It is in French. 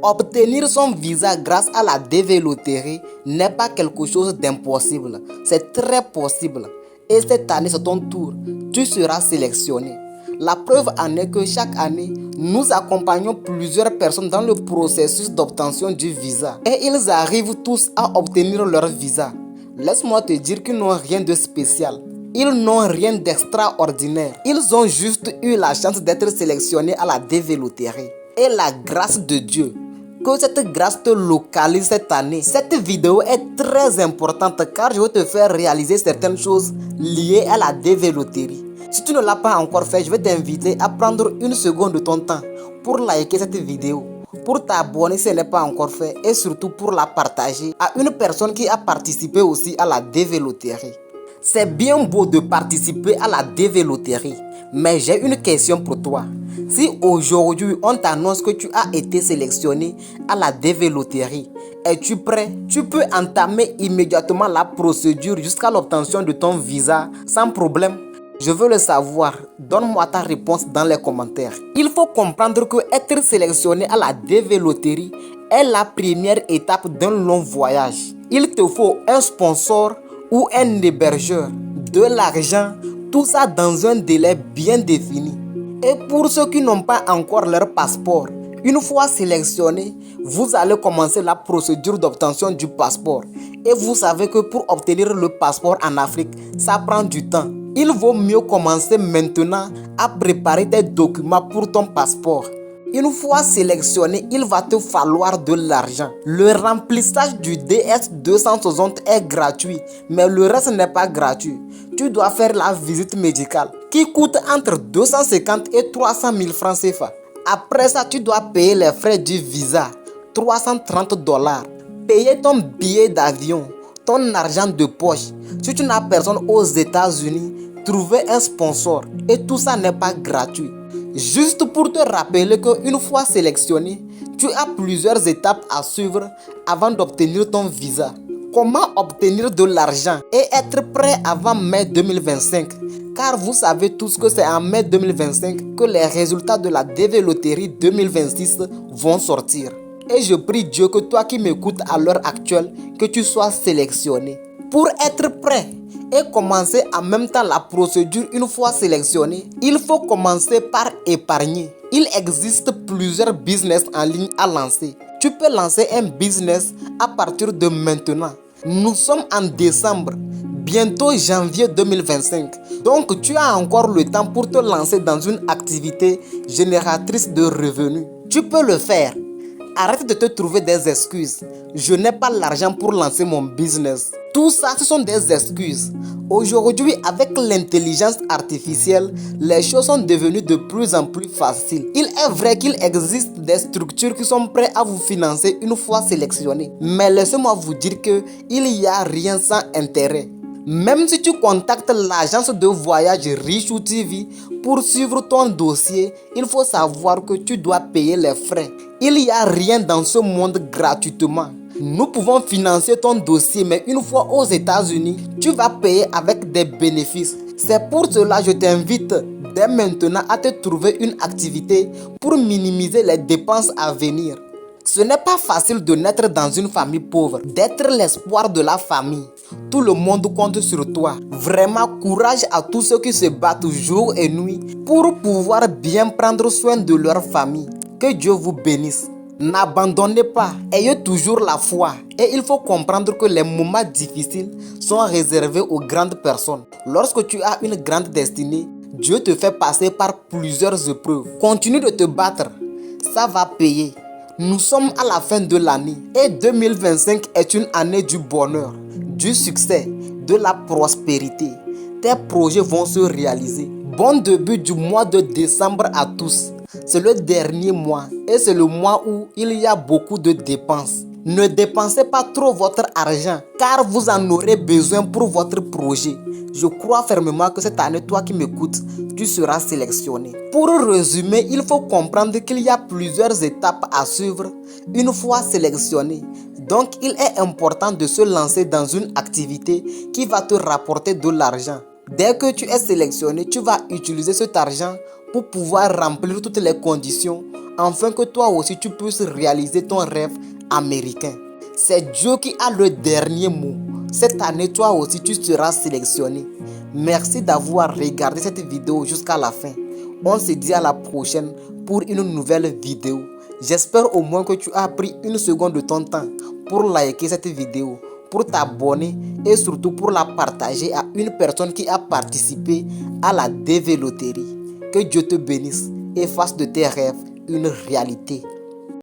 Obtenir son visa grâce à la DV-loterie n'est pas quelque chose d'impossible, c'est très possible. Et cette année, c'est ton tour, tu seras sélectionné. La preuve en est que chaque année, nous accompagnons plusieurs personnes dans le processus d'obtention du visa. Et ils arrivent tous à obtenir leur visa. Laisse-moi te dire qu'ils n'ont rien de spécial. Ils n'ont rien d'extraordinaire. Ils ont juste eu la chance d'être sélectionnés à la DV-loterie. Et la grâce de Dieu, que cette grâce te localise cette année. Cette vidéo est très importante car je vais te faire réaliser certaines choses liées à la DV-loterie. Si tu ne l'as pas encore fait, je vais t'inviter à prendre une seconde de ton temps pour liker cette vidéo, pour t'abonner si ce n'est pas encore fait et surtout pour la partager à une personne qui a participé aussi à la DV-loterie. C'est bien beau de participer à la DV-loterie, mais j'ai une question pour toi. Si aujourd'hui on t'annonce que tu as été sélectionné à la DV-loterie, es-tu prêt? Tu peux entamer immédiatement la procédure jusqu'à l'obtention de ton visa sans problème? Je veux le savoir, donne-moi ta réponse dans les commentaires. Il faut comprendre que être sélectionné à la DV-loterie est la première étape d'un long voyage. Il te faut un sponsor ou un hébergeur, de l'argent, tout ça dans un délai bien défini. Et pour ceux qui n'ont pas encore leur passeport, une fois sélectionné, vous allez commencer la procédure d'obtention du passeport. Et vous savez que pour obtenir le passeport en Afrique, ça prend du temps. Il vaut mieux commencer maintenant à préparer tes documents pour ton passeport. Une fois sélectionné, il va te falloir de l'argent. Le remplissage du DS-260 est gratuit, mais le reste n'est pas gratuit. Tu dois faire la visite médicale qui coûte entre 250 et 300 000 francs CFA. Après ça, tu dois payer les frais du visa, 330 $. Payer ton billet d'avion, ton argent de poche. Si tu n'as personne aux États-Unis, trouver un sponsor. Et tout ça n'est pas gratuit. Juste pour te rappeler qu'une fois sélectionné, tu as plusieurs étapes à suivre avant d'obtenir ton visa. Comment obtenir de l'argent et être prêt avant mai 2025? Car vous savez tous que c'est en mai 2025 que les résultats de la DV-loterie 2026 vont sortir. Et je prie Dieu que toi qui m'écoutes à l'heure actuelle, que tu sois sélectionné. Pour être prêt et commencer en même temps la procédure une fois sélectionné, il faut commencer par épargner. Il existe plusieurs business en ligne à lancer. Tu peux lancer un business à partir de maintenant. Nous sommes en décembre, bientôt janvier 2025. Donc tu as encore le temps pour te lancer dans une activité génératrice de revenus. Tu peux le faire. Arrête de te trouver des excuses. Je n'ai pas l'argent pour lancer mon business. Tout ça, ce sont des excuses. Aujourd'hui, avec l'intelligence artificielle, les choses sont devenues de plus en plus faciles. Il est vrai qu'il existe des structures qui sont prêtes à vous financer une fois sélectionnées. Mais laissez-moi vous dire qu'il n'y a rien sans intérêt. Même si tu contactes l'agence de voyage Richou TV pour suivre ton dossier, il faut savoir que tu dois payer les frais. Il n'y a rien dans ce monde gratuitement. Nous pouvons financer ton dossier, mais une fois aux États-Unis, tu vas payer avec des bénéfices. C'est pour cela que je t'invite dès maintenant à te trouver une activité pour minimiser les dépenses à venir. Ce n'est pas facile de naître dans une famille pauvre, d'être l'espoir de la famille. Tout le monde compte sur toi. Vraiment, courage à tous ceux qui se battent jour et nuit pour pouvoir bien prendre soin de leur famille. Que Dieu vous bénisse. N'abandonnez pas, ayez toujours la foi. Et il faut comprendre que les moments difficiles sont réservés aux grandes personnes. Lorsque tu as une grande destinée, Dieu te fait passer par plusieurs épreuves. Continue de te battre, ça va payer. Nous sommes à la fin de l'année et 2025 est une année du bonheur, du succès, de la prospérité. Tes projets vont se réaliser. Bon début du mois de décembre à tous. C'est le dernier mois et c'est le mois où il y a beaucoup de dépenses. Ne dépensez pas trop votre argent car vous en aurez besoin pour votre projet. Je crois fermement que cette année, toi qui m'écoutes, tu seras sélectionné. Pour résumer, il faut comprendre qu'il y a plusieurs étapes à suivre une fois sélectionné. Donc, il est important de se lancer dans une activité qui va te rapporter de l'argent. Dès que tu es sélectionné, tu vas utiliser cet argent pour pouvoir remplir toutes les conditions afin que toi aussi tu puisses réaliser ton rêve américain. C'est Dieu qui a le dernier mot. Cette année, toi aussi, tu seras sélectionné. Merci d'avoir regardé cette vidéo jusqu'à la fin. On se dit à la prochaine pour une nouvelle vidéo. J'espère au moins que tu as pris une seconde de ton temps pour liker cette vidéo, pour t'abonner et surtout pour la partager à une personne qui a participé à la DV Loterie. Que Dieu te bénisse et fasse de tes rêves une réalité.